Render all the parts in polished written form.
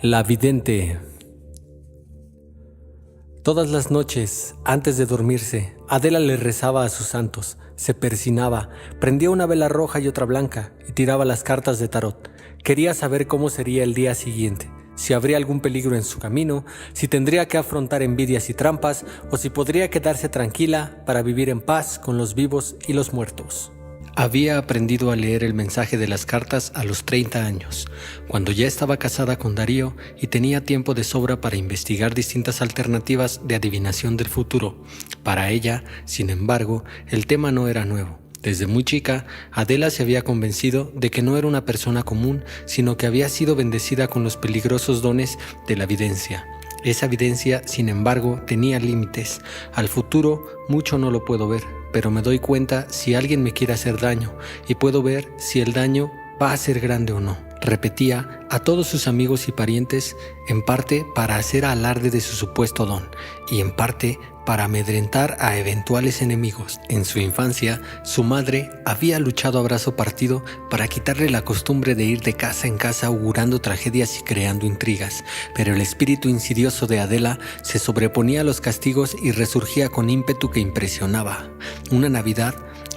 La vidente. Todas las noches, antes de dormirse, Adela le rezaba a sus santos, se persinaba, prendía una vela roja y otra blanca y tiraba las cartas de tarot. Quería saber cómo sería el día siguiente, si habría algún peligro en su camino, si tendría que afrontar envidias y trampas o si podría quedarse tranquila para vivir en paz con los vivos y los muertos. Había aprendido a leer el mensaje de las cartas a los 30 años, cuando ya estaba casada con Darío y tenía tiempo de sobra para investigar distintas alternativas de adivinación del futuro. Para ella, sin embargo, el tema no era nuevo. Desde muy chica, Adela se había convencido de que no era una persona común, sino que había sido bendecida con los peligrosos dones de la videncia. Esa evidencia, sin embargo, tenía límites. Al futuro, mucho no lo puedo ver, pero me doy cuenta si alguien me quiere hacer daño y puedo ver si el daño va a ser grande o no. Repetía a todos sus amigos y parientes, en parte para hacer alarde de su supuesto don y en parte para amedrentar a eventuales enemigos. En su infancia, su madre había luchado a brazo partido para quitarle la costumbre de ir de casa en casa augurando tragedias y creando intrigas, pero el espíritu insidioso de Adela se sobreponía a los castigos y resurgía con ímpetu que impresionaba. Una Navidad,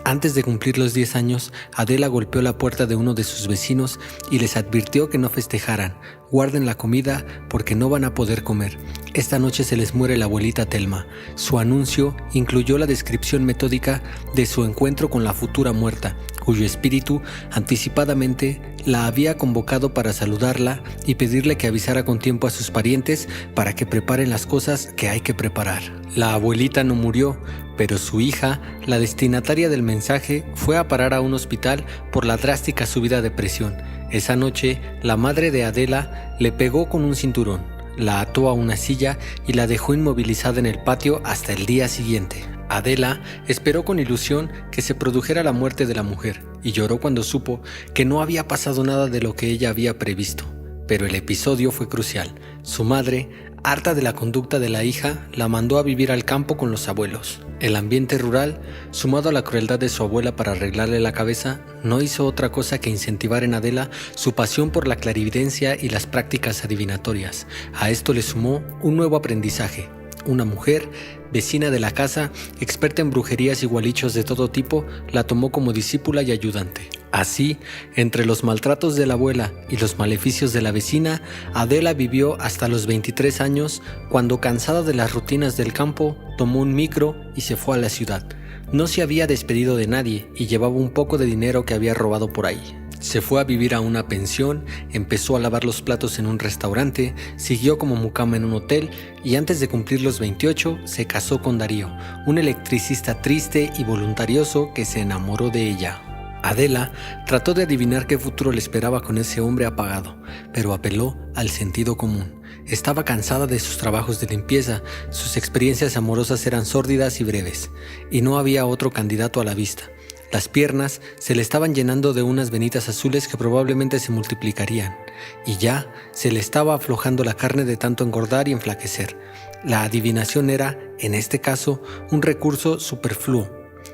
antes de cumplir los 10 años, Adela golpeó la puerta de uno de sus vecinos y les advirtió que no festejaran. Guarden la comida porque no van a poder comer. Esta noche se les muere la abuelita Telma. Su anuncio incluyó la descripción metódica de su encuentro con la futura muerta, cuyo espíritu anticipadamente la había convocado para saludarla y pedirle que avisara con tiempo a sus parientes para que preparen las cosas que hay que preparar. La abuelita no murió, pero su hija, la destinataria del mensaje, fue a parar a un hospital por la drástica subida de presión. Esa noche, la madre de Adela le pegó con un cinturón, la ató a una silla y la dejó inmovilizada en el patio hasta el día siguiente. Adela esperó con ilusión que se produjera la muerte de la mujer y lloró cuando supo que no había pasado nada de lo que ella había previsto. Pero el episodio fue crucial. Su madre, harta de la conducta de la hija, la mandó a vivir al campo con los abuelos. El ambiente rural, sumado a la crueldad de su abuela para arreglarle la cabeza, no hizo otra cosa que incentivar en Adela su pasión por la clarividencia y las prácticas adivinatorias. A esto le sumó un nuevo aprendizaje. Una mujer, vecina de la casa, experta en brujerías y gualichos de todo tipo, la tomó como discípula y ayudante. Así, entre los maltratos de la abuela y los maleficios de la vecina, Adela vivió hasta los 23 años, cuando, cansada de las rutinas del campo, tomó un micro y se fue a la ciudad. No se había despedido de nadie y llevaba un poco de dinero que había robado por ahí. Se fue a vivir a una pensión, empezó a lavar los platos en un restaurante, siguió como mucama en un hotel y antes de cumplir los 28 se casó con Darío, un electricista triste y voluntarioso que se enamoró de ella. Adela trató de adivinar qué futuro le esperaba con ese hombre apagado, pero apeló al sentido común. Estaba cansada de sus trabajos de limpieza, sus experiencias amorosas eran sórdidas y breves, y no había otro candidato a la vista. Las piernas se le estaban llenando de unas venitas azules que probablemente se multiplicarían, y ya se le estaba aflojando la carne de tanto engordar y enflaquecer. La adivinación era, en este caso, un recurso superfluo.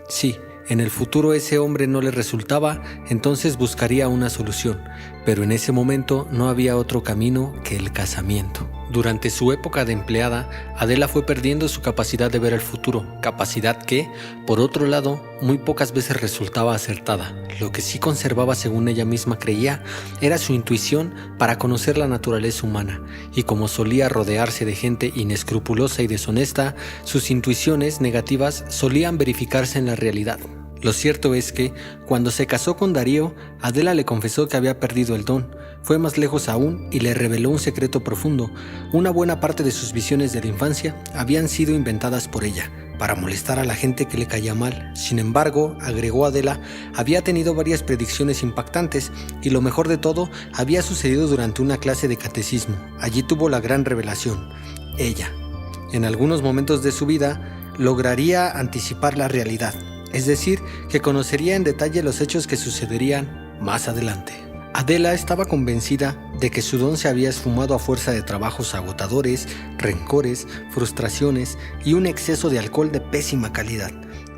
Sí, en el futuro ese hombre no le resultaba, entonces buscaría una solución, pero en ese momento no había otro camino que el casamiento. Durante su época de empleada, Adela fue perdiendo su capacidad de ver el futuro, capacidad que, por otro lado, muy pocas veces resultaba acertada. Lo que sí conservaba, según ella misma creía, era su intuición para conocer la naturaleza humana, y como solía rodearse de gente inescrupulosa y deshonesta, sus intuiciones negativas solían verificarse en la realidad. Lo cierto es que, cuando se casó con Darío, Adela le confesó que había perdido el don. Fue más lejos aún y le reveló un secreto profundo. Una buena parte de sus visiones de la infancia habían sido inventadas por ella, para molestar a la gente que le caía mal. Sin embargo, agregó Adela, había tenido varias predicciones impactantes y lo mejor de todo había sucedido durante una clase de catecismo. Allí tuvo la gran revelación. Ella, en algunos momentos de su vida, lograría anticipar la realidad. Es decir, que conocería en detalle los hechos que sucederían más adelante. Adela estaba convencida de que su don se había esfumado a fuerza de trabajos agotadores, rencores, frustraciones y un exceso de alcohol de pésima calidad.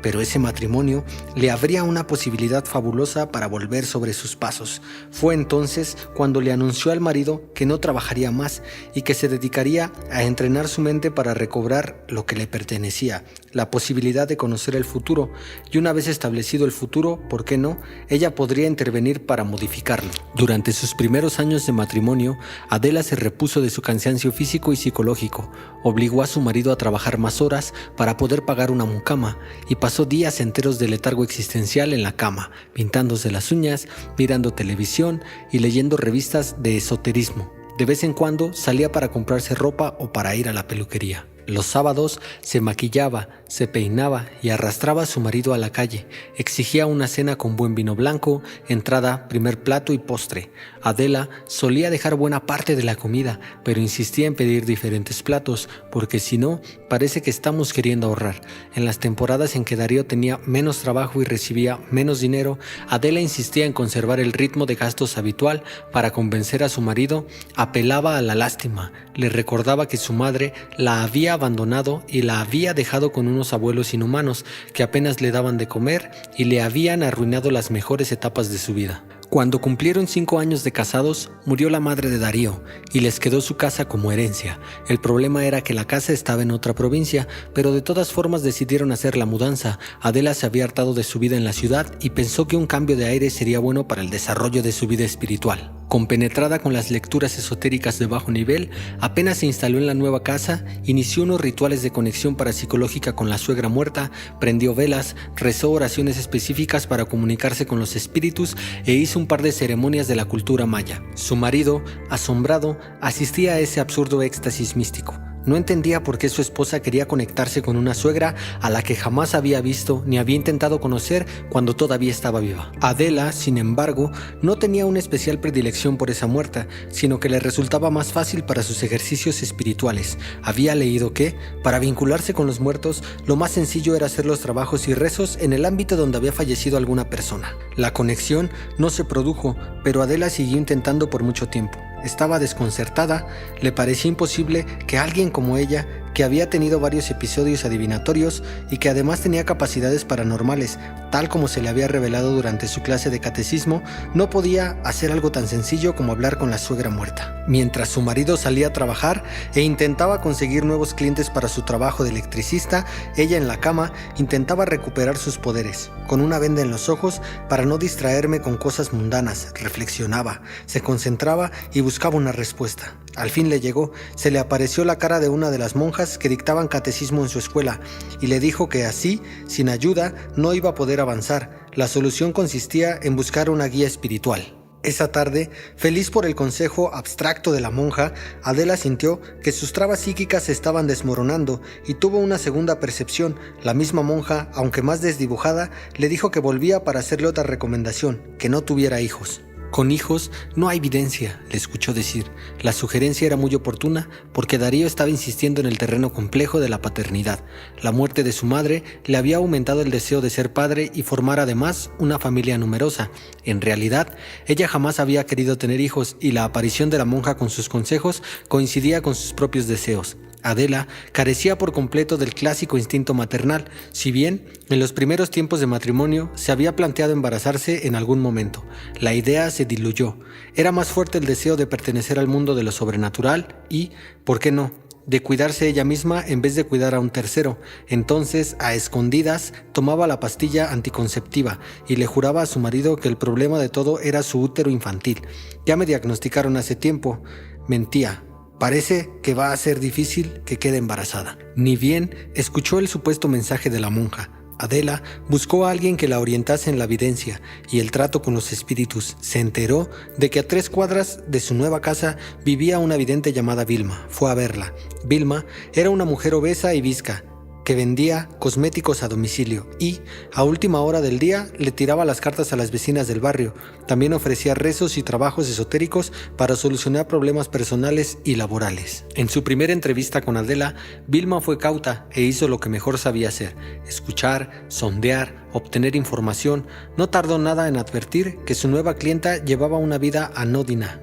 pero ese matrimonio le abría una posibilidad fabulosa para volver sobre sus pasos. Fue entonces cuando le anunció al marido que no trabajaría más y que se dedicaría a entrenar su mente para recobrar lo que le pertenecía, la posibilidad de conocer el futuro, y una vez establecido el futuro, ¿por qué no?, ella podría intervenir para modificarlo. Durante sus primeros años de matrimonio, Adela se repuso de su cansancio físico y psicológico, obligó a su marido a trabajar más horas para poder pagar una mucama y pasó días enteros de letargo existencial en la cama, pintándose las uñas, mirando televisión y leyendo revistas de esoterismo. De vez en cuando salía para comprarse ropa o para ir a la peluquería. Los sábados se maquillaba, se peinaba y arrastraba a su marido a la calle. Exigía una cena con buen vino blanco, entrada, primer plato y postre. Adela solía dejar buena parte de la comida, pero insistía en pedir diferentes platos, porque si no, parece que estamos queriendo ahorrar. En las temporadas en que Darío tenía menos trabajo y recibía menos dinero, Adela insistía en conservar el ritmo de gastos habitual para convencer a su marido. Apelaba a la lástima, le recordaba que su madre la había abandonado y la había dejado con unos abuelos inhumanos que apenas le daban de comer y le habían arruinado las mejores etapas de su vida. Cuando cumplieron 5 años de casados, murió la madre de Darío y les quedó su casa como herencia. El problema era que la casa estaba en otra provincia, pero de todas formas decidieron hacer la mudanza. Adela se había hartado de su vida en la ciudad y pensó que un cambio de aire sería bueno para el desarrollo de su vida espiritual. Compenetrada con las lecturas esotéricas de bajo nivel, apenas se instaló en la nueva casa, inició unos rituales de conexión parapsicológica con la suegra muerta, prendió velas, rezó oraciones específicas para comunicarse con los espíritus e hizo un par de ceremonias de la cultura maya. Su marido, asombrado, asistía a ese absurdo éxtasis místico. No entendía por qué su esposa quería conectarse con una suegra a la que jamás había visto ni había intentado conocer cuando todavía estaba viva. Adela, sin embargo, no tenía una especial predilección por esa muerta, sino que le resultaba más fácil para sus ejercicios espirituales. Había leído que, para vincularse con los muertos, lo más sencillo era hacer los trabajos y rezos en el ámbito donde había fallecido alguna persona. La conexión no se produjo, pero Adela siguió intentando por mucho tiempo. Estaba desconcertada, le parecía imposible que alguien como ella, que había tenido varios episodios adivinatorios y que además tenía capacidades paranormales, tal como se le había revelado durante su clase de catecismo, no podía hacer algo tan sencillo como hablar con la suegra muerta. Mientras su marido salía a trabajar e intentaba conseguir nuevos clientes para su trabajo de electricista, ella en la cama intentaba recuperar sus poderes. Con una venda en los ojos, para no distraerme con cosas mundanas, reflexionaba, se concentraba y buscaba una respuesta. Al fin le llegó, se le apareció la cara de una de las monjas que dictaban catecismo en su escuela y le dijo que así, sin ayuda, no iba a poder avanzar. La solución consistía en buscar una guía espiritual. Esa tarde, feliz por el consejo abstracto de la monja, Adela sintió que sus trabas psíquicas se estaban desmoronando y tuvo una segunda percepción. La misma monja, aunque más desdibujada, le dijo que volvía para hacerle otra recomendación, que no tuviera hijos. Con hijos no hay evidencia, le escuchó decir. La sugerencia era muy oportuna porque Darío estaba insistiendo en el terreno complejo de la paternidad. La muerte de su madre le había aumentado el deseo de ser padre y formar además una familia numerosa. En realidad, ella jamás había querido tener hijos y la aparición de la monja con sus consejos coincidía con sus propios deseos. Adela carecía por completo del clásico instinto maternal, si bien en los primeros tiempos de matrimonio se había planteado embarazarse en algún momento. La idea se diluyó. Era más fuerte el deseo de pertenecer al mundo de lo sobrenatural y, ¿por qué no?, de cuidarse ella misma en vez de cuidar a un tercero. Entonces, a escondidas, tomaba la pastilla anticonceptiva y le juraba a su marido que el problema de todo era su útero infantil. Ya me diagnosticaron hace tiempo. Mentía. Parece que va a ser difícil que quede embarazada. Ni bien escuchó el supuesto mensaje de la monja. Adela buscó a alguien que la orientase en la evidencia y el trato con los espíritus. Se enteró de que a 3 cuadras de su nueva casa vivía una vidente llamada Vilma. Fue a verla. Vilma era una mujer obesa y visca que vendía cosméticos a domicilio y, a última hora del día, le tiraba las cartas a las vecinas del barrio. También ofrecía rezos y trabajos esotéricos para solucionar problemas personales y laborales. En su primera entrevista con Adela, Vilma fue cauta e hizo lo que mejor sabía hacer: escuchar, sondear, obtener información. No tardó nada en advertir que su nueva clienta llevaba una vida anódina,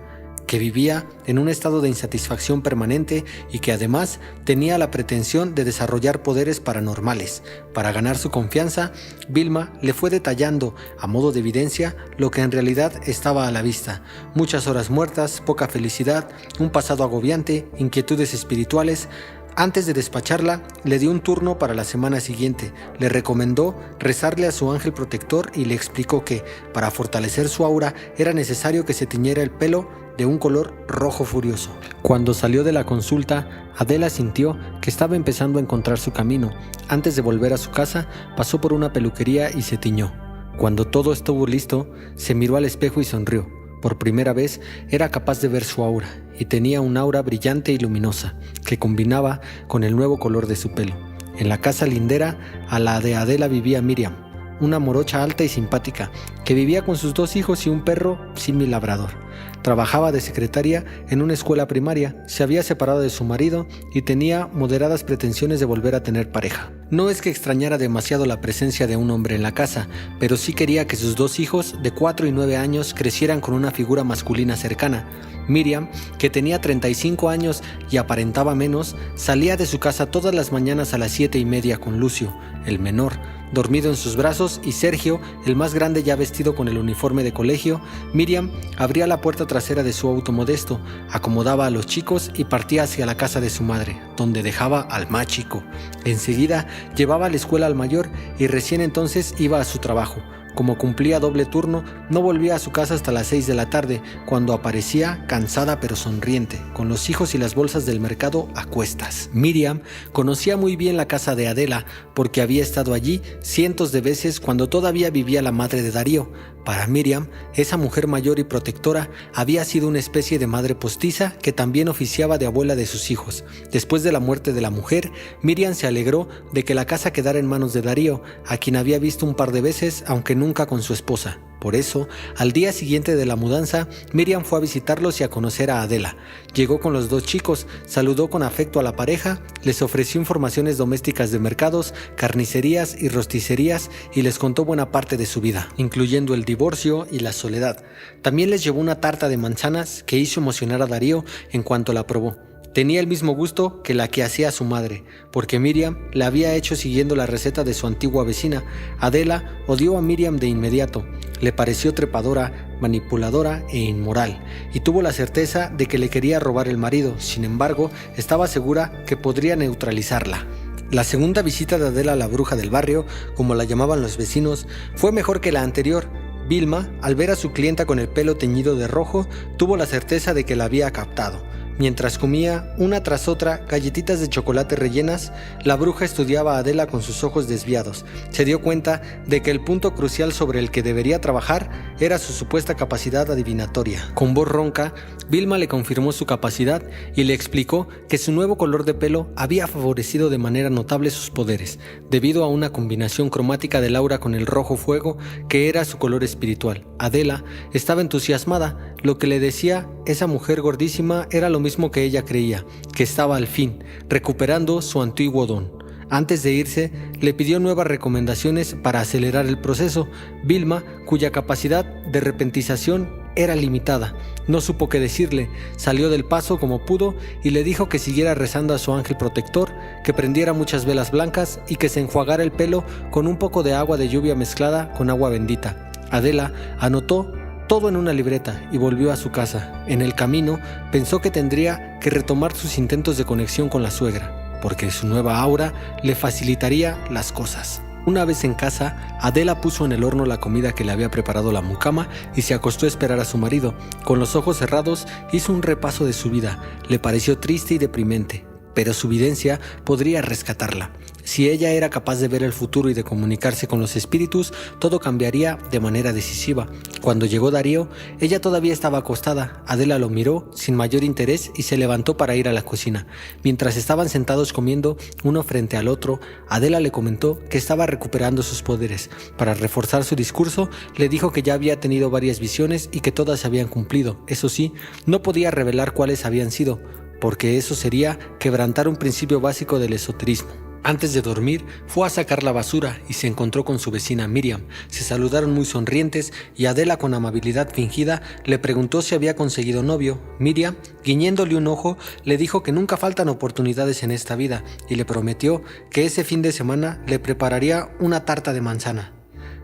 que vivía en un estado de insatisfacción permanente y que además tenía la pretensión de desarrollar poderes paranormales. Para ganar su confianza, Vilma le fue detallando, a modo de evidencia, lo que en realidad estaba a la vista: muchas horas muertas, poca felicidad, un pasado agobiante, inquietudes espirituales. Antes de despacharla, le dio un turno para la semana siguiente. Le recomendó rezarle a su ángel protector y le explicó que, para fortalecer su aura, era necesario que se tiñera el pelo de un color rojo furioso. Cuando salió de la consulta, Adela sintió que estaba empezando a encontrar su camino. Antes de volver a su casa, pasó por una peluquería y se tiñó. Cuando todo estuvo listo, se miró al espejo y sonrió. Por primera vez era capaz de ver su aura, y tenía un aura brillante y luminosa, que combinaba con el nuevo color de su pelo. En la casa lindera a la de Adela vivía Miriam, una morocha alta y simpática, que vivía con sus 2 hijos y un perro símil labrador. Trabajaba de secretaria en una escuela primaria, se había separado de su marido y tenía moderadas pretensiones de volver a tener pareja. No es que extrañara demasiado la presencia de un hombre en la casa, pero sí quería que sus 2 hijos, de 4 y 9 años, crecieran con una figura masculina cercana. Miriam, que tenía 35 años y aparentaba menos, salía de su casa todas las mañanas a las 7:30 con Lucio, el menor, dormido en sus brazos, y Sergio, el más grande, ya vestido con el uniforme de colegio. Miriam abría la puerta trasera de su auto modesto, acomodaba a los chicos y partía hacia la casa de su madre, donde dejaba al más chico. Enseguida llevaba a la escuela al mayor y recién entonces iba a su trabajo. Como cumplía doble turno, no volvía a su casa hasta las 6 de la tarde, cuando aparecía cansada pero sonriente, con los hijos y las bolsas del mercado a cuestas. Miriam conocía muy bien la casa de Adela, porque había estado allí cientos de veces cuando todavía vivía la madre de Darío. Para Miriam, esa mujer mayor y protectora había sido una especie de madre postiza que también oficiaba de abuela de sus hijos. Después de la muerte de la mujer, Miriam se alegró de que la casa quedara en manos de Darío, a quien había visto un par de veces, aunque nunca con su esposa. Por eso, al día siguiente de la mudanza, Miriam fue a visitarlos y a conocer a Adela. Llegó con los 2 chicos, saludó con afecto a la pareja, les ofreció informaciones domésticas de mercados, carnicerías y rosticerías y les contó buena parte de su vida, incluyendo el divorcio y la soledad. También les llevó una tarta de manzanas que hizo emocionar a Darío en cuanto la probó. Tenía el mismo gusto que la que hacía su madre, porque Miriam la había hecho siguiendo la receta de su antigua vecina. Adela odió a Miriam de inmediato. Le pareció trepadora, manipuladora e inmoral, y tuvo la certeza de que le quería robar el marido. Sin embargo, estaba segura que podría neutralizarla. La segunda visita de Adela a la bruja del barrio, como la llamaban los vecinos, fue mejor que la anterior. Vilma, al ver a su clienta con el pelo teñido de rojo, tuvo la certeza de que la había captado. Mientras comía, una tras otra, galletitas de chocolate rellenas, la bruja estudiaba a Adela con sus ojos desviados. Se dio cuenta de que el punto crucial sobre el que debería trabajar era su supuesta capacidad adivinatoria. Con voz ronca, Vilma le confirmó su capacidad y le explicó que su nuevo color de pelo había favorecido de manera notable sus poderes, debido a una combinación cromática del aura con el rojo fuego, que era su color espiritual. Adela estaba entusiasmada. Lo que le decía esa mujer gordísima era lo mismo que ella creía, que estaba al fin recuperando su antiguo don. Antes de irse, le pidió nuevas recomendaciones para acelerar el proceso. Vilma, cuya capacidad de repentización era limitada, no supo qué decirle. Salió del paso como pudo y le dijo que siguiera rezando a su ángel protector, que prendiera muchas velas blancas y que se enjuagara el pelo con un poco de agua de lluvia mezclada con agua bendita. Adela anotó todo en una libreta y volvió a su casa. En el camino pensó que tendría que retomar sus intentos de conexión con la suegra, porque su nueva aura le facilitaría las cosas. Una vez en casa, Adela puso en el horno la comida que le había preparado la mucama y se acostó a esperar a su marido. Con los ojos cerrados hizo un repaso de su vida. Le pareció triste y deprimente, pero su videncia podría rescatarla. Si ella era capaz de ver el futuro y de comunicarse con los espíritus, todo cambiaría de manera decisiva. Cuando llegó Darío, ella todavía estaba acostada. Adela lo miró sin mayor interés y se levantó para ir a la cocina. Mientras estaban sentados comiendo uno frente al otro, Adela le comentó que estaba recuperando sus poderes. Para reforzar su discurso, le dijo que ya había tenido varias visiones y que todas se habían cumplido. Eso sí, no podía revelar cuáles habían sido, porque eso sería quebrantar un principio básico del esoterismo. Antes de dormir, fue a sacar la basura y se encontró con su vecina Miriam. Se saludaron muy sonrientes y Adela, con amabilidad fingida, le preguntó si había conseguido novio. Miriam, guiñéndole un ojo, le dijo que nunca faltan oportunidades en esta vida y le prometió que ese fin de semana le prepararía una tarta de manzana,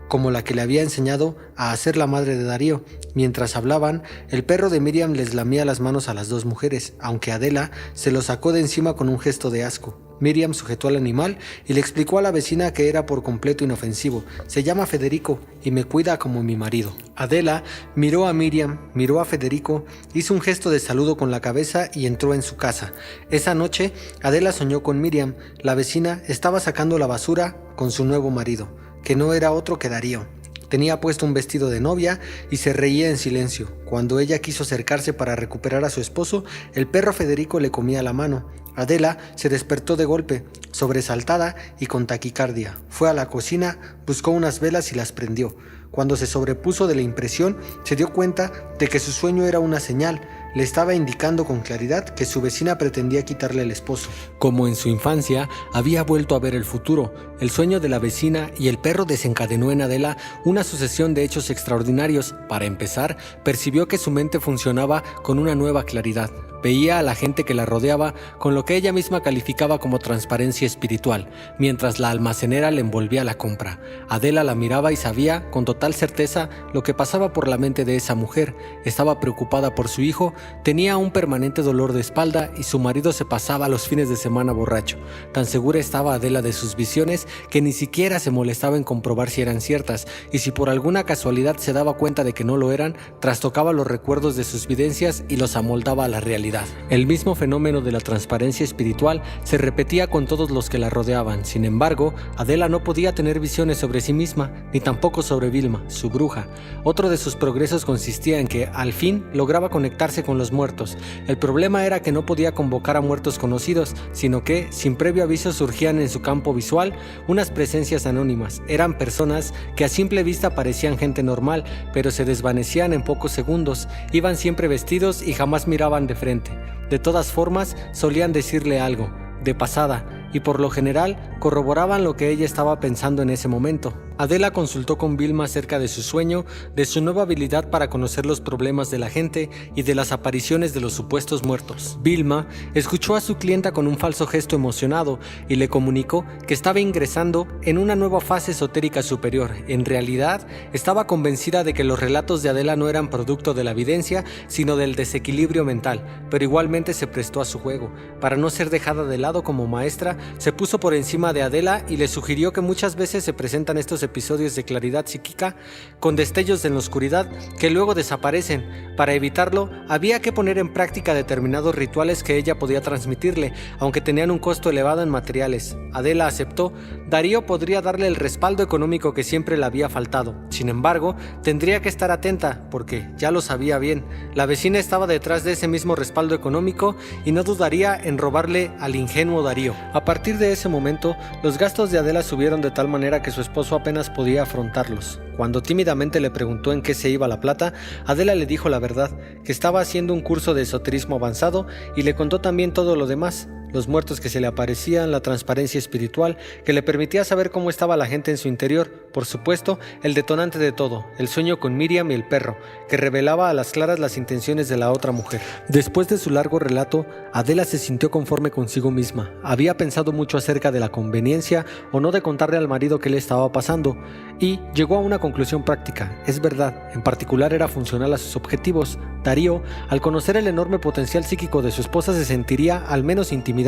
como la que le había enseñado a hacer la madre de Darío. Mientras hablaban, el perro de Miriam les lamía las manos a las dos mujeres, aunque Adela se lo sacó de encima con un gesto de asco. Miriam sujetó al animal y le explicó a la vecina que era por completo inofensivo. Se llama Federico y me cuida como mi marido. Adela miró a Miriam, miró a Federico, hizo un gesto de saludo con la cabeza y entró en su casa. Esa noche, Adela soñó con Miriam. La vecina estaba sacando la basura con su nuevo marido, que no era otro que Darío. Tenía puesto un vestido de novia y se reía en silencio. Cuando ella quiso acercarse para recuperar a su esposo, el perro Federico le comía la mano. Adela se despertó de golpe, sobresaltada y con taquicardia. Fue a la cocina, buscó unas velas y las prendió. Cuando se sobrepuso de la impresión, se dio cuenta de que su sueño era una señal. Le estaba indicando con claridad que su vecina pretendía quitarle el esposo. Como en su infancia, había vuelto a ver el futuro. El sueño de la vecina y el perro desencadenó en Adela una sucesión de hechos extraordinarios. Para empezar, percibió que su mente funcionaba con una nueva claridad. Veía a la gente que la rodeaba con lo que ella misma calificaba como transparencia espiritual, mientras la almacenera le envolvía la compra. Adela la miraba y sabía con total certeza lo que pasaba por la mente de esa mujer. Estaba preocupada por su hijo, tenía un permanente dolor de espalda y su marido se pasaba los fines de semana borracho. Tan segura estaba Adela de sus visiones que ni siquiera se molestaba en comprobar si eran ciertas, y si por alguna casualidad se daba cuenta de que no lo eran, trastocaba los recuerdos de sus vivencias y los amoldaba a la realidad. El mismo fenómeno de la transparencia espiritual se repetía con todos los que la rodeaban. Sin embargo, Adela no podía tener visiones sobre sí misma, ni tampoco sobre Vilma, su bruja. Otro de sus progresos consistía en que, al fin, lograba conectarse con los muertos. El problema era que no podía convocar a muertos conocidos, sino que, sin previo aviso, surgían en su campo visual unas presencias anónimas. Eran personas que a simple vista parecían gente normal, pero se desvanecían en pocos segundos. Iban siempre vestidos y jamás miraban de frente. De todas formas, solían decirle algo, de pasada, y por lo general corroboraban lo que ella estaba pensando en ese momento. Adela consultó con Vilma acerca de su sueño, de su nueva habilidad para conocer los problemas de la gente y de las apariciones de los supuestos muertos. Vilma escuchó a su clienta con un falso gesto emocionado y le comunicó que estaba ingresando en una nueva fase esotérica superior. En realidad, estaba convencida de que los relatos de Adela no eran producto de la evidencia, sino del desequilibrio mental, pero igualmente se prestó a su juego. Para no ser dejada de lado como maestra, se puso por encima de Adela y le sugirió que muchas veces se presentan estos episodios de claridad psíquica con destellos en la oscuridad que luego desaparecen. Para evitarlo, había que poner en práctica determinados rituales que ella podía transmitirle, aunque tenían un costo elevado en materiales. Adela aceptó. Darío podría darle el respaldo económico que siempre le había faltado. Sin embargo, tendría que estar atenta, porque ya lo sabía bien. La vecina estaba detrás de ese mismo respaldo económico y no dudaría en robarle al ingenuo Darío. A partir de ese momento, los gastos de Adela subieron de tal manera que su esposo apenas podía afrontarlos. Cuando tímidamente le preguntó en qué se iba la plata, Adela le dijo la verdad, que estaba haciendo un curso de esoterismo avanzado, y le contó también todo lo demás. Los muertos que se le aparecían, la transparencia espiritual que le permitía saber cómo estaba la gente en su interior, por supuesto, el detonante de todo, el sueño con Miriam y el perro, que revelaba a las claras las intenciones de la otra mujer. Después de su largo relato, Adela se sintió conforme consigo misma. Había pensado mucho acerca de la conveniencia o no de contarle al marido qué le estaba pasando, y llegó a una conclusión práctica. Es verdad, en particular era funcional a sus objetivos. Darío, al conocer el enorme potencial psíquico de su esposa, se sentiría al menos intimidado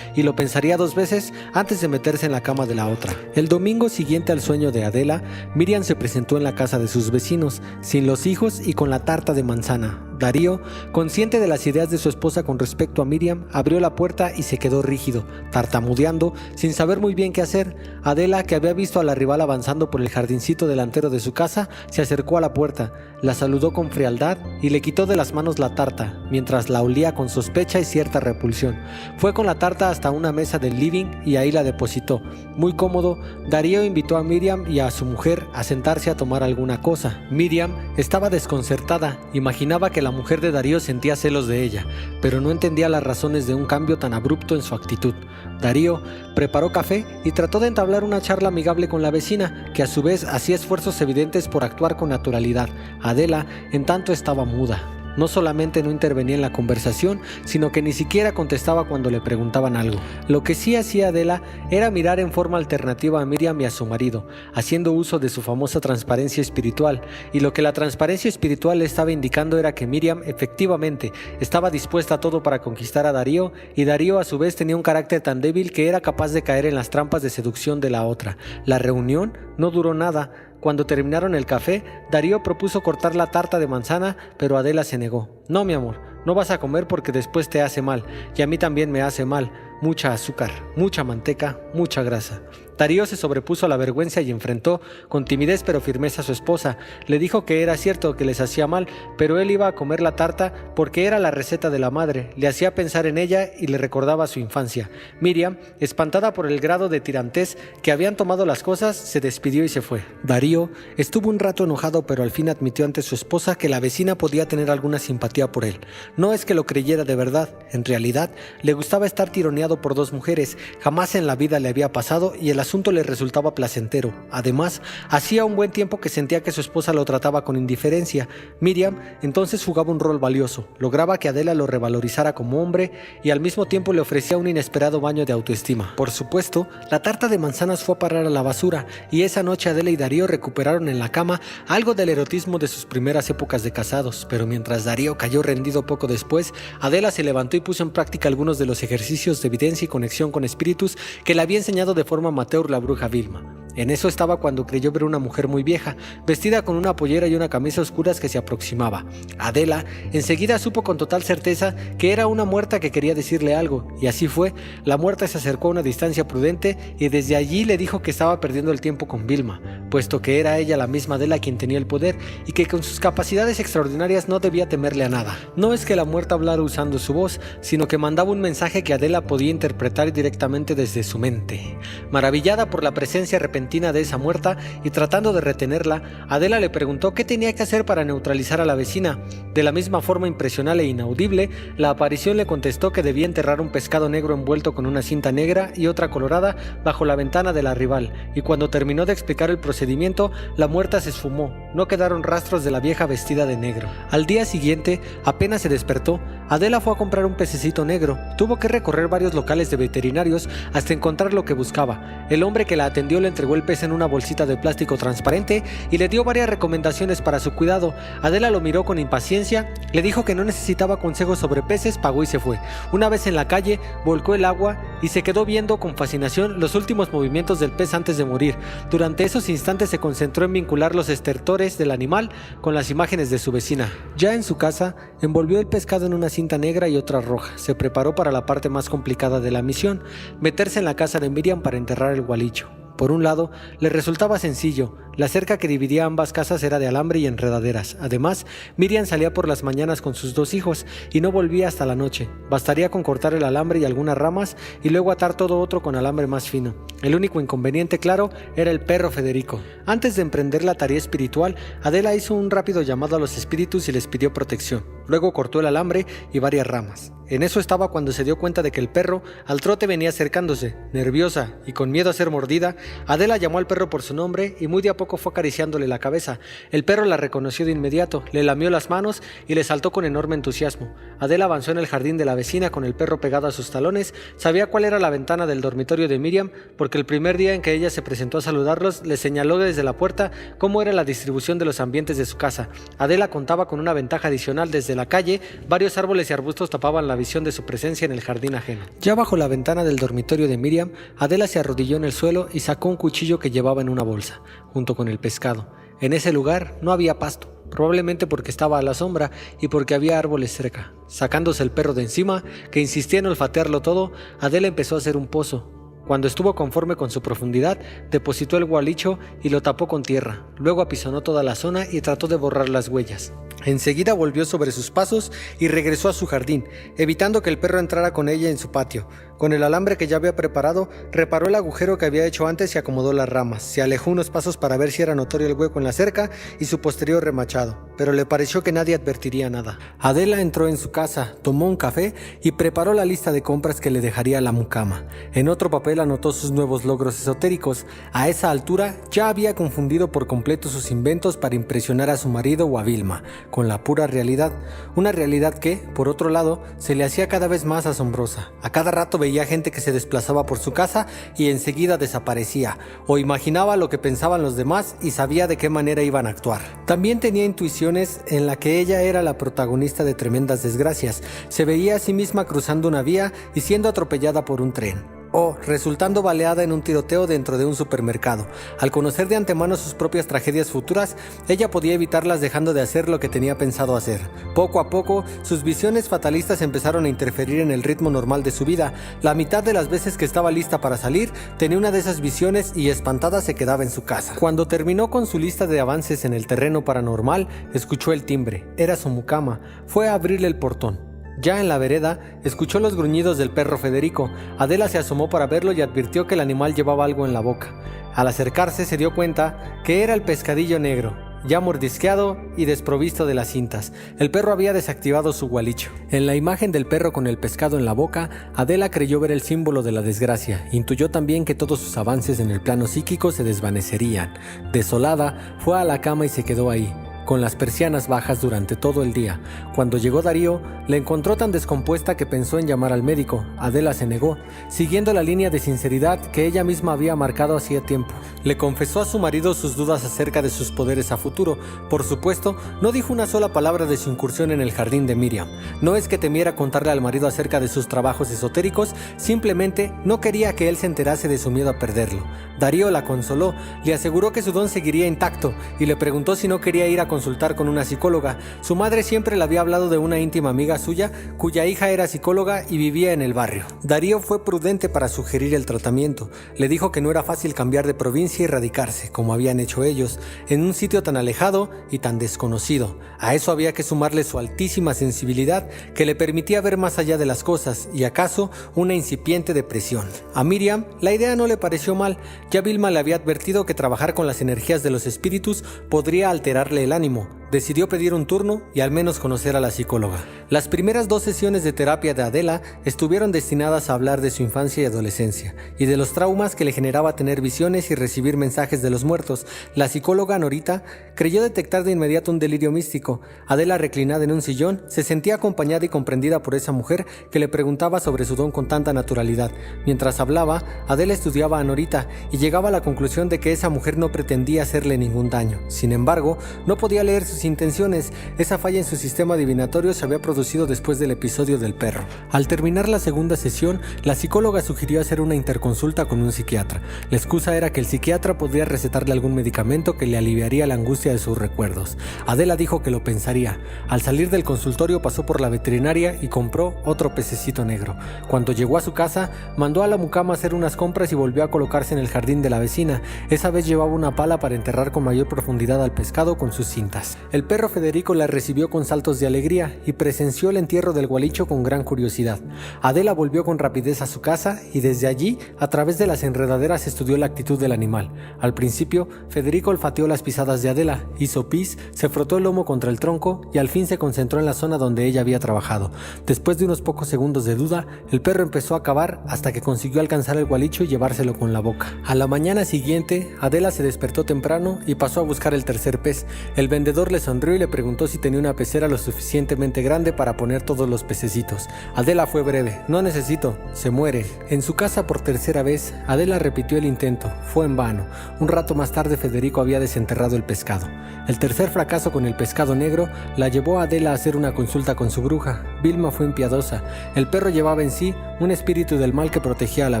y lo pensaría 2 veces antes de meterse en la cama de la otra. El domingo siguiente al sueño de Adela, Miriam se presentó en la casa de sus vecinos, sin los hijos y con la tarta de manzana. Darío, consciente de las ideas de su esposa con respecto a Miriam, abrió la puerta y se quedó rígido, tartamudeando, sin saber muy bien qué hacer. Adela, que había visto a la rival avanzando por el jardincito delantero de su casa, se acercó a la puerta, la saludó con frialdad y le quitó de las manos la tarta, mientras la olía con sospecha y cierta repulsión. Fue con la tarta hasta una mesa del living y ahí la depositó. Muy cómodo, Darío invitó a Miriam y a su mujer a sentarse a tomar alguna cosa. Miriam estaba desconcertada, imaginaba que la mujer de Darío sentía celos de ella, pero no entendía las razones de un cambio tan abrupto en su actitud. Darío preparó café y trató de entablar una charla amigable con la vecina, que a su vez hacía esfuerzos evidentes por actuar con naturalidad. Adela, en tanto, estaba muda. No solamente no intervenía en la conversación, sino que ni siquiera contestaba cuando le preguntaban algo. Lo que sí hacía Adela era mirar en forma alternativa a Miriam y a su marido, haciendo uso de su famosa transparencia espiritual, y lo que la transparencia espiritual le estaba indicando era que Miriam efectivamente estaba dispuesta a todo para conquistar a Darío, y Darío a su vez tenía un carácter tan débil que era capaz de caer en las trampas de seducción de la otra. La reunión no duró nada. Cuando terminaron el café, Darío propuso cortar la tarta de manzana, pero Adela se negó. No, mi amor, no vas a comer porque después te hace mal, y a mí también me hace mal. Mucha azúcar, mucha manteca, mucha grasa. Darío se sobrepuso a la vergüenza y enfrentó, con timidez pero firmeza, a su esposa. Le dijo que era cierto que les hacía mal, pero él iba a comer la tarta porque era la receta de la madre. Le hacía pensar en ella y le recordaba su infancia. Miriam, espantada por el grado de tirantez que habían tomado las cosas, se despidió y se fue. Darío estuvo un rato enojado, pero al fin admitió ante su esposa que la vecina podía tener alguna simpatía por él. No es que lo creyera de verdad, en realidad le gustaba estar tironeado por dos mujeres. Jamás en la vida le había pasado y el asunto le resultaba placentero. Además, hacía un buen tiempo que sentía que su esposa lo trataba con indiferencia. Miriam entonces jugaba un rol valioso, lograba que Adela lo revalorizara como hombre y al mismo tiempo le ofrecía un inesperado baño de autoestima. Por supuesto, la tarta de manzanas fue a parar a la basura y esa noche Adela y Darío recuperaron en la cama algo del erotismo de sus primeras épocas de casados, pero mientras Darío cayó rendido poco después, Adela se levantó y puso en práctica algunos de los ejercicios de evidencia y conexión con espíritus que le había enseñado de forma amateur la bruja Vilma. En eso estaba cuando creyó ver una mujer muy vieja, vestida con una pollera y una camisa oscuras que se aproximaba. Adela enseguida supo con total certeza que era una muerta que quería decirle algo, y así fue. La muerta se acercó a una distancia prudente y desde allí le dijo que estaba perdiendo el tiempo con Vilma, puesto que era ella la misma Adela quien tenía el poder y que con sus capacidades extraordinarias no debía temerle a nada. No es que la muerta hablara usando su voz, sino que mandaba un mensaje que Adela podía interpretar directamente desde su mente. Maravillada por la presencia repentina de esa muerta y tratando de retenerla, Adela le preguntó qué tenía que hacer para neutralizar a la vecina. De la misma forma impresional e inaudible, la aparición le contestó que debía enterrar un pescado negro envuelto con una cinta negra y otra colorada bajo la ventana de la rival, y cuando terminó de explicar el procedimiento, la muerta se esfumó. No quedaron rastros de la vieja vestida de negro. Al día siguiente, apenas se despertó, Adela fue a comprar un pececito negro. Tuvo que recorrer varios locales de veterinarios hasta encontrar lo que buscaba. El hombre que la atendió le entregó el pez en una bolsita de plástico transparente y le dio varias recomendaciones para su cuidado. Adela lo miró con impaciencia, le dijo que no necesitaba consejos sobre peces, pagó y se fue. Una vez en la calle, volcó el agua y se quedó viendo con fascinación los últimos movimientos del pez antes de morir. Durante esos instantes se concentró en vincular los estertores del animal con las imágenes de su vecina. Ya en su casa, envolvió el pescado en una cinta negra y otra roja. Se preparó para la parte más complicada de la misión, meterse en la casa de Miriam para enterrar el gualicho. Por un lado, le resultaba sencillo. La cerca que dividía ambas casas era de alambre y enredaderas. Además, Miriam salía por las mañanas con sus dos hijos y no volvía hasta la noche. Bastaría con cortar el alambre y algunas ramas y luego atar todo otro con alambre más fino. El único inconveniente, claro, era el perro Federico. Antes de emprender la tarea espiritual, Adela hizo un rápido llamado a los espíritus y les pidió protección. Luego cortó el alambre y varias ramas. En eso estaba cuando se dio cuenta de que el perro al trote venía acercándose. Nerviosa y con miedo a ser mordida, Adela llamó al perro por su nombre y muy de a poco fue acariciándole la cabeza. El perro la reconoció de inmediato, le lamió las manos y le saltó con enorme entusiasmo. Adela avanzó en el jardín de la vecina con el perro pegado a sus talones. Sabía cuál era la ventana del dormitorio de Miriam, porque el primer día en que ella se presentó a saludarlos, le señaló desde la puerta cómo era la distribución de los ambientes de su casa. Adela contaba con una ventaja adicional. Desde la calle, varios árboles y arbustos tapaban la visión de su presencia en el jardín ajeno. Ya bajo la ventana del dormitorio de Miriam, Adela se arrodilló en el suelo y sacó un cuchillo que llevaba en una bolsa, junto con el pescado. En ese lugar no había pasto, probablemente porque estaba a la sombra y porque había árboles cerca. Sacándose el perro de encima, que insistía en olfatearlo todo, Adela empezó a hacer un pozo. Cuando estuvo conforme con su profundidad, depositó el gualicho y lo tapó con tierra. Luego apisonó toda la zona y trató de borrar las huellas. Enseguida volvió sobre sus pasos y regresó a su jardín, evitando que el perro entrara con ella en su patio. Con el alambre que ya había preparado, reparó el agujero que había hecho antes y acomodó las ramas. Se alejó unos pasos para ver si era notorio el hueco en la cerca y su posterior remachado, pero le pareció que nadie advertiría nada. Adela entró en su casa, tomó un café y preparó la lista de compras que le dejaría la mucama. En otro papel anotó sus nuevos logros esotéricos. A esa altura ya había confundido por completo sus inventos para impresionar a su marido o a Vilma con la pura realidad, una realidad que, por otro lado, se le hacía cada vez más asombrosa. A cada rato veía gente que se desplazaba por su casa y enseguida desaparecía, o imaginaba lo que pensaban los demás y sabía de qué manera iban a actuar. También tenía intuiciones en la que ella era la protagonista de tremendas desgracias. Se veía a sí misma cruzando una vía y siendo atropellada por un tren, o resultando baleada en un tiroteo dentro de un supermercado. Al conocer de antemano sus propias tragedias futuras, ella podía evitarlas dejando de hacer lo que tenía pensado hacer. Poco a poco, sus visiones fatalistas empezaron a interferir en el ritmo normal de su vida. La mitad de las veces que estaba lista para salir, tenía una de esas visiones y espantada se quedaba en su casa. Cuando terminó con su lista de avances en el terreno paranormal, escuchó el timbre. Era su mucama. Fue a abrirle el portón. Ya en la vereda, escuchó los gruñidos del perro Federico. Adela se asomó para verlo y advirtió que el animal llevaba algo en la boca. Al acercarse se dio cuenta que era el pescadillo negro, ya mordisqueado y desprovisto de las cintas. El perro había desactivado su gualicho. En la imagen del perro con el pescado en la boca, Adela creyó ver el símbolo de la desgracia. Intuyó también que todos sus avances en el plano psíquico se desvanecerían. Desolada, fue a la cama y se quedó ahí, con las persianas bajas durante todo el día. Cuando llegó Darío, la encontró tan descompuesta que pensó en llamar al médico. Adela se negó, siguiendo la línea de sinceridad que ella misma había marcado hacía tiempo. Le confesó a su marido sus dudas acerca de sus poderes a futuro. Por supuesto, no dijo una sola palabra de su incursión en el jardín de Miriam. No es que temiera contarle al marido acerca de sus trabajos esotéricos, simplemente no quería que él se enterase de su miedo a perderlo. Darío la consoló, le aseguró que su don seguiría intacto y le preguntó si no quería ir a consultar con una psicóloga. Su madre siempre le había hablado de una íntima amiga suya cuya hija era psicóloga y vivía en el barrio. Darío fue prudente para sugerir el tratamiento. Le dijo que no era fácil cambiar de provincia y radicarse, como habían hecho ellos, en un sitio tan alejado y tan desconocido. A eso había que sumarle su altísima sensibilidad que le permitía ver más allá de las cosas y acaso una incipiente depresión. A Miriam la idea no le pareció mal. Ya Vilma le había advertido que trabajar con las energías de los espíritus podría alterarle el ánimo. Decidió pedir un turno y al menos conocer a la psicóloga. Las primeras 2 sesiones de terapia de Adela estuvieron destinadas a hablar de su infancia y adolescencia y de los traumas que le generaba tener visiones y recibir mensajes de los muertos. La psicóloga Norita creyó detectar de inmediato un delirio místico. Adela, reclinada en un sillón, se sentía acompañada y comprendida por esa mujer que le preguntaba sobre su don con tanta naturalidad. Mientras hablaba, Adela estudiaba a Norita y llegaba a la conclusión de que esa mujer no pretendía hacerle ningún daño. Sin embargo, no podía leer sus intenciones. Esa falla en su sistema adivinatorio se había producido después del episodio del perro. Al terminar la segunda sesión, la psicóloga sugirió hacer una interconsulta con un psiquiatra. La excusa era que el psiquiatra podría recetarle algún medicamento que le aliviaría la angustia de sus recuerdos. Adela dijo que lo pensaría. Al salir del consultorio pasó por la veterinaria y compró otro pececito negro. Cuando llegó a su casa, mandó a la mucama a hacer unas compras y volvió a colocarse en el jardín de la vecina. Esa vez llevaba una pala para enterrar con mayor profundidad al pescado con sus cintas. El perro Federico la recibió con saltos de alegría y presenció el entierro del gualicho con gran curiosidad. Adela volvió con rapidez a su casa y desde allí, a través de las enredaderas, estudió la actitud del animal. Al principio, Federico olfateó las pisadas de Adela, hizo pis, se frotó el lomo contra el tronco y al fin se concentró en la zona donde ella había trabajado. Después de unos pocos segundos de duda, el perro empezó a cavar hasta que consiguió alcanzar el gualicho y llevárselo con la boca. A la mañana siguiente, Adela se despertó temprano y pasó a buscar el tercer pez. El vendedor le sonrió y le preguntó si tenía una pecera lo suficientemente grande para poner todos los pececitos. Adela fue breve: no necesito, se muere. En su casa por tercera vez, Adela repitió el intento. Fue en vano. Un rato más tarde Federico había desenterrado el pescado. El tercer fracaso con el pescado negro la llevó a Adela a hacer una consulta con su bruja. Vilma fue impiedosa. El perro llevaba en sí un espíritu del mal que protegía a la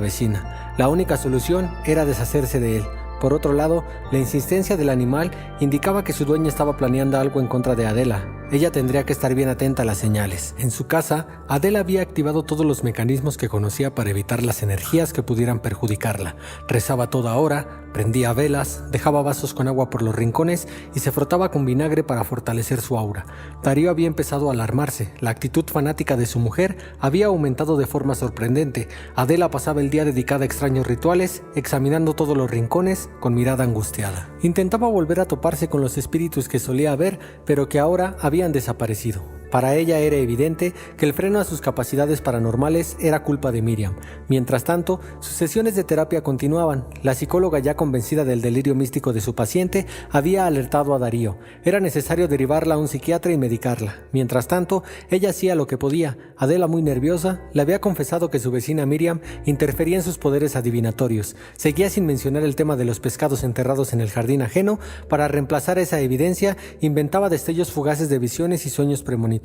vecina. La única solución era deshacerse de él. Por otro lado, la insistencia del animal indicaba que su dueña estaba planeando algo en contra de Adela. ella tendría que estar bien atenta a las señales. En su casa, Adela había activado todos los mecanismos que conocía para evitar las energías que pudieran perjudicarla. Rezaba toda hora, prendía velas, dejaba vasos con agua por los rincones y se frotaba con vinagre para fortalecer su aura. Darío había empezado a alarmarse. La actitud fanática de su mujer había aumentado de forma sorprendente. Adela pasaba el día dedicada a extraños rituales, examinando todos los rincones con mirada angustiada. Intentaba volver a toparse con los espíritus que solía ver, pero que ahora habían desaparecido. Para ella era evidente que el freno a sus capacidades paranormales era culpa de Miriam. Mientras tanto, sus sesiones de terapia continuaban. La psicóloga, ya convencida del delirio místico de su paciente, había alertado a Darío. Era necesario derivarla a un psiquiatra y medicarla. Mientras tanto, ella hacía lo que podía. Adela, muy nerviosa, le había confesado que su vecina Miriam interfería en sus poderes adivinatorios. Seguía sin mencionar el tema de los pescados enterrados en el jardín ajeno. Para reemplazar esa evidencia, inventaba destellos fugaces de visiones y sueños premonitorios.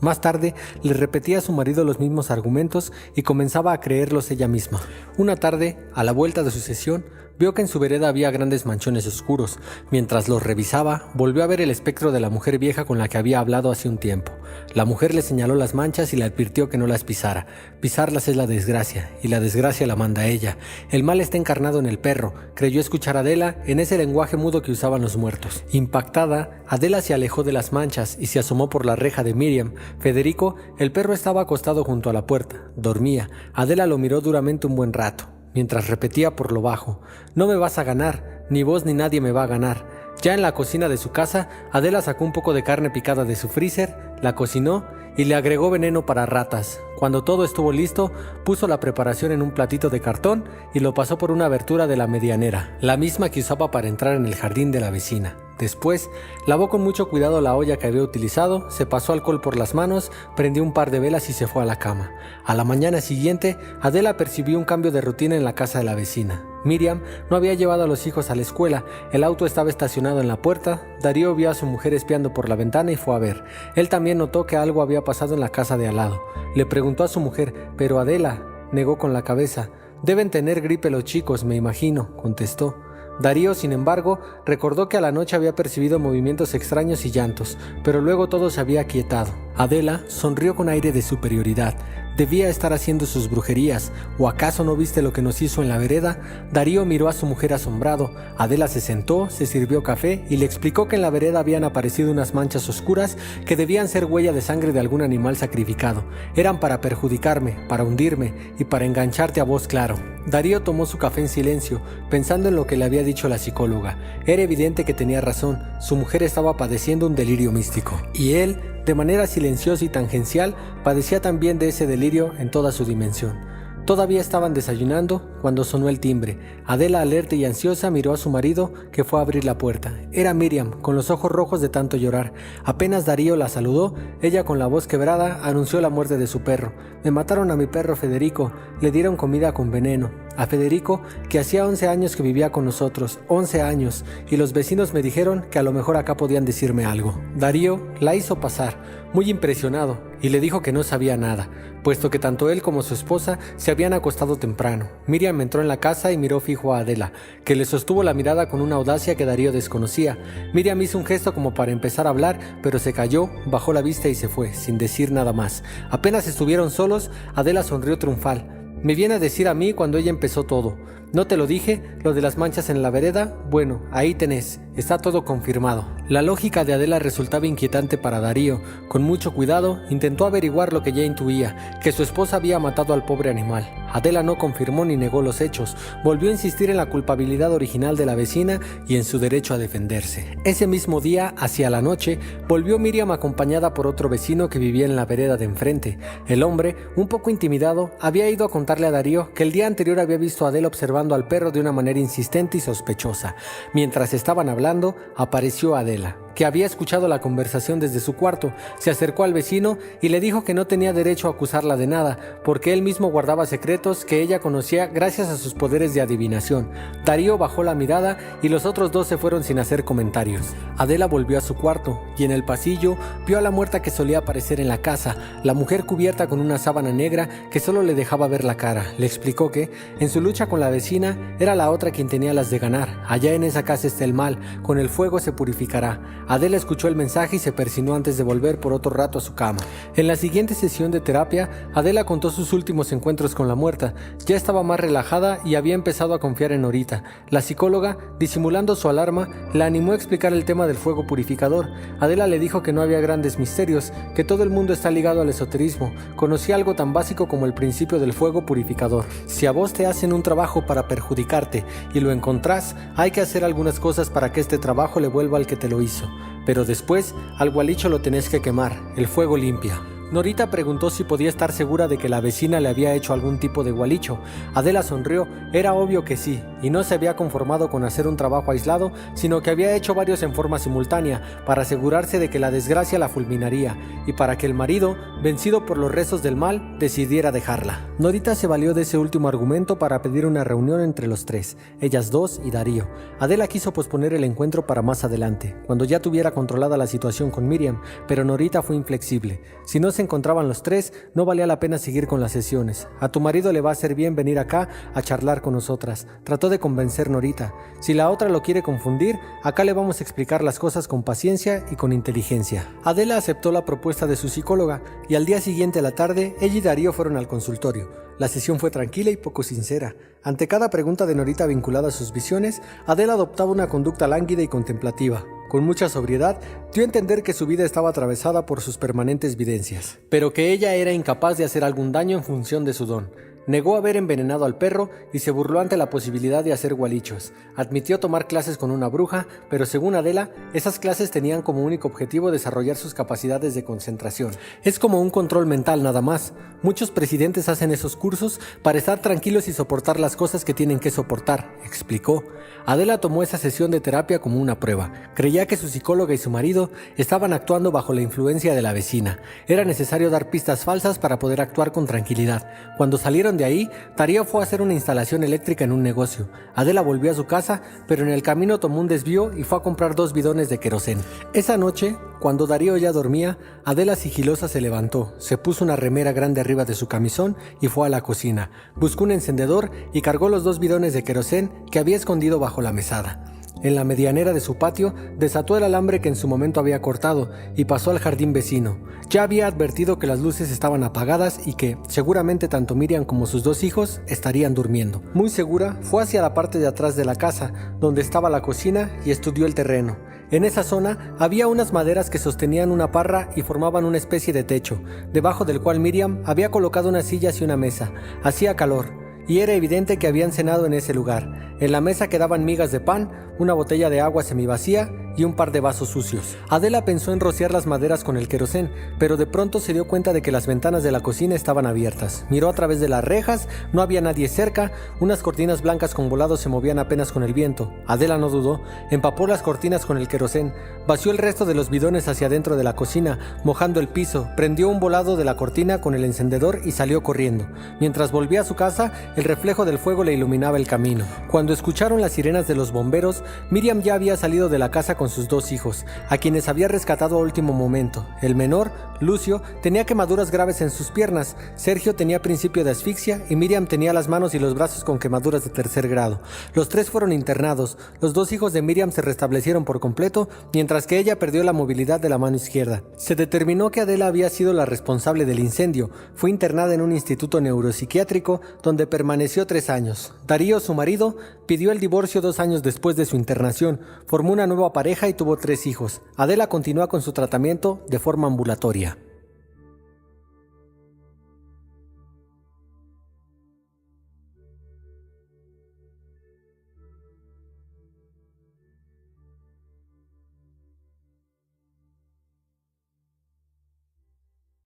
Más tarde, le repetía a su marido los mismos argumentos y comenzaba a creerlos ella misma. Una tarde, a la vuelta de su sesión, vio que en su vereda había grandes manchones oscuros. Mientras los revisaba, volvió a ver el espectro de la mujer vieja con la que había hablado hace un tiempo. La mujer le señaló las manchas y le advirtió que no las pisara. Pisarlas es la desgracia, y la desgracia la manda ella. El mal está encarnado en el perro, creyó escuchar a Adela en ese lenguaje mudo que usaban los muertos. Impactada, Adela se alejó de las manchas y se asomó por la reja de Miriam. Federico, el perro, estaba acostado junto a la puerta. Dormía. Adela lo miró duramente un buen rato, mientras repetía por lo bajo: «No me vas a ganar, ni vos ni nadie me va a ganar». Ya en la cocina de su casa, Adela sacó un poco de carne picada de su freezer, la cocinó y le agregó veneno para ratas. Cuando todo estuvo listo, puso la preparación en un platito de cartón y lo pasó por una abertura de la medianera, la misma que usaba para entrar en el jardín de la vecina. Después, lavó con mucho cuidado la olla que había utilizado, se pasó alcohol por las manos, prendió un par de velas y se fue a la cama. A la mañana siguiente, Adela percibió un cambio de rutina en la casa de la vecina. Miriam no había llevado a los hijos a la escuela, el auto estaba estacionado en la puerta. Darío vio a su mujer espiando por la ventana y fue a ver. Él también notó que algo había pasado en la casa de al lado. Le preguntó a su mujer, pero Adela negó con la cabeza. «Deben tener gripe los chicos, me imagino», contestó. Darío, sin embargo, recordó que a la noche había percibido movimientos extraños y llantos, pero luego todo se había aquietado. Adela sonrió con aire de superioridad. Debía estar haciendo sus brujerías. ¿O acaso no viste lo que nos hizo en la vereda? Darío miró a su mujer asombrado. Adela se sentó, se sirvió café y le explicó que en la vereda habían aparecido unas manchas oscuras que debían ser huella de sangre de algún animal sacrificado. Eran para perjudicarme, para hundirme y para engancharte a vos, claro. Darío tomó su café en silencio, pensando en lo que le había dicho la psicóloga. Era evidente que tenía razón. Su mujer estaba padeciendo un delirio místico. Y él, de manera silenciosa y tangencial, padecía también de ese delirio en toda su dimensión. Todavía estaban desayunando cuando sonó el timbre. Adela, alerta y ansiosa, miró a su marido, que fue a abrir la puerta. Era Miriam, con los ojos rojos de tanto llorar. Apenas Darío la saludó, ella, con la voz quebrada, anunció la muerte de su perro. «Me mataron a mi perro Federico, le dieron comida con veneno». A Federico, que hacía 11 años que vivía con nosotros, 11 años, y los vecinos me dijeron que a lo mejor acá podían decirme algo. Darío la hizo pasar, muy impresionado, y le dijo que no sabía nada, puesto que tanto él como su esposa se habían acostado temprano. Miriam entró en la casa y miró fijo a Adela, que le sostuvo la mirada con una audacia que Darío desconocía. Miriam hizo un gesto como para empezar a hablar, pero se calló, bajó la vista y se fue, sin decir nada más. Apenas estuvieron solos, Adela sonrió triunfal. «Me viene a decir a mí cuando ella empezó todo. ¿No te lo dije? Lo de las manchas en la vereda. Bueno, ahí tenés. Está todo confirmado». La lógica de Adela resultaba inquietante para Darío. Con mucho cuidado, intentó averiguar lo que ya intuía, que su esposa había matado al pobre animal. Adela no confirmó ni negó los hechos. Volvió a insistir en la culpabilidad original de la vecina y en su derecho a defenderse. Ese mismo día, hacia la noche, volvió Miriam acompañada por otro vecino que vivía en la vereda de enfrente. El hombre, un poco intimidado, había ido a contarle a Darío que el día anterior había visto a Adela observando al perro de una manera insistente y sospechosa. Mientras estaban hablando, apareció Adela, que había escuchado la conversación desde su cuarto. Se acercó al vecino y le dijo que no tenía derecho a acusarla de nada, porque él mismo guardaba secretos que ella conocía gracias a sus poderes de adivinación. Darío bajó la mirada y los otros dos se fueron sin hacer comentarios. Adela volvió a su cuarto y en el pasillo vio a la muerta que solía aparecer en la casa, la mujer cubierta con una sábana negra que solo le dejaba ver la cara. Le explicó que, en su lucha con la vecina, era la otra quien tenía las de ganar. Allá en esa casa está el mal, con el fuego se purificará. Adela escuchó el mensaje y se persinó antes de volver por otro rato a su cama. En la siguiente sesión de terapia, Adela contó sus últimos encuentros con la muerta. Ya estaba más relajada y había empezado a confiar en Norita. La psicóloga, disimulando su alarma, la animó a explicar el tema del fuego purificador. Adela le dijo que no había grandes misterios, que todo el mundo está ligado al esoterismo. Conocía algo tan básico como el principio del fuego purificador. Si a vos te hacen un trabajo para perjudicarte y lo encontrás, hay que hacer algunas cosas para que este trabajo le vuelva al que te lo hizo. Pero después, al gualicho lo tenés que quemar, el fuego limpia. Norita preguntó si podía estar segura de que la vecina le había hecho algún tipo de gualicho. Adela sonrió, era obvio que sí, y no se había conformado con hacer un trabajo aislado, sino que había hecho varios en forma simultánea, para asegurarse de que la desgracia la fulminaría, y para que el marido, vencido por los rezos del mal, decidiera dejarla. Norita se valió de ese último argumento para pedir una reunión entre los tres, ellas dos y Darío. Adela quiso posponer el encuentro para más adelante, cuando ya tuviera controlada la situación con Miriam, pero Norita fue inflexible. Si no se encontraban los tres, no valía la pena seguir con las sesiones. A tu marido le va a hacer bien venir acá a charlar con nosotras. Trató de convencer Norita. Si la otra lo quiere confundir, acá le vamos a explicar las cosas con paciencia y con inteligencia. Adela aceptó la propuesta de su psicóloga y al día siguiente a la tarde, ella y Darío fueron al consultorio. La sesión fue tranquila y poco sincera. Ante cada pregunta de Norita vinculada a sus visiones, Adela adoptaba una conducta lánguida y contemplativa. Con mucha sobriedad, dio a entender que su vida estaba atravesada por sus permanentes videncias, pero que ella era incapaz de hacer algún daño en función de su don. Negó haber envenenado al perro y se burló ante la posibilidad de hacer gualichos. Admitió tomar clases con una bruja, pero según Adela, esas clases tenían como único objetivo desarrollar sus capacidades de concentración. Es como un control mental nada más. Muchos presidentes hacen esos cursos para estar tranquilos y soportar las cosas que tienen que soportar, explicó. Adela tomó esa sesión de terapia como una prueba. Creía que su psicóloga y su marido estaban actuando bajo la influencia de la vecina. Era necesario dar pistas falsas para poder actuar con tranquilidad. Cuando salieron de ahí, Darío fue a hacer una instalación eléctrica en un negocio. Adela volvió a su casa, pero en el camino tomó un desvío y fue a comprar 2 bidones de querosén. Esa noche, cuando Darío ya dormía, Adela sigilosa se levantó, se puso una remera grande arriba de su camisón y fue a la cocina. Buscó un encendedor y cargó los 2 bidones de querosén que había escondido bajo la mesada. En la medianera de su patio, desató el alambre que en su momento había cortado y pasó al jardín vecino. Ya había advertido que las luces estaban apagadas y que, seguramente tanto Miriam como sus 2 hijos, estarían durmiendo. Muy segura, fue hacia la parte de atrás de la casa, donde estaba la cocina, y estudió el terreno. En esa zona había unas maderas que sostenían una parra y formaban una especie de techo, debajo del cual Miriam había colocado unas sillas y una mesa. Hacía calor, y era evidente que habían cenado en ese lugar. En la mesa quedaban migas de pan, una botella de agua semivacía y un par de vasos sucios. Adela pensó en rociar las maderas con el querosén, pero de pronto se dio cuenta de que las ventanas de la cocina estaban abiertas. Miró a través de las rejas, no había nadie cerca, unas cortinas blancas con volados se movían apenas con el viento. Adela no dudó, empapó las cortinas con el querosén, vació el resto de los bidones hacia adentro de la cocina, mojando el piso, prendió un volado de la cortina con el encendedor y salió corriendo. Mientras volvía a su casa, el reflejo del fuego le iluminaba el camino. Cuando escucharon las sirenas de los bomberos, Miriam ya había salido de la casa con sus 2 hijos, a quienes había rescatado a último momento. El menor, Lucio, tenía quemaduras graves en sus piernas, Sergio tenía principio de asfixia y Miriam tenía las manos y los brazos con quemaduras de 3er grado. Los 3 fueron internados. Los 2 hijos de Miriam se restablecieron por completo, mientras que ella perdió la movilidad de la mano izquierda. Se determinó que Adela había sido la responsable del incendio. Fue internada en un instituto neuropsiquiátrico donde permaneció 3 años. Darío, su marido, pidió el divorcio 2 años después de su internación, formó una nueva pareja y tuvo 3 hijos. Adela continúa con su tratamiento de forma ambulatoria.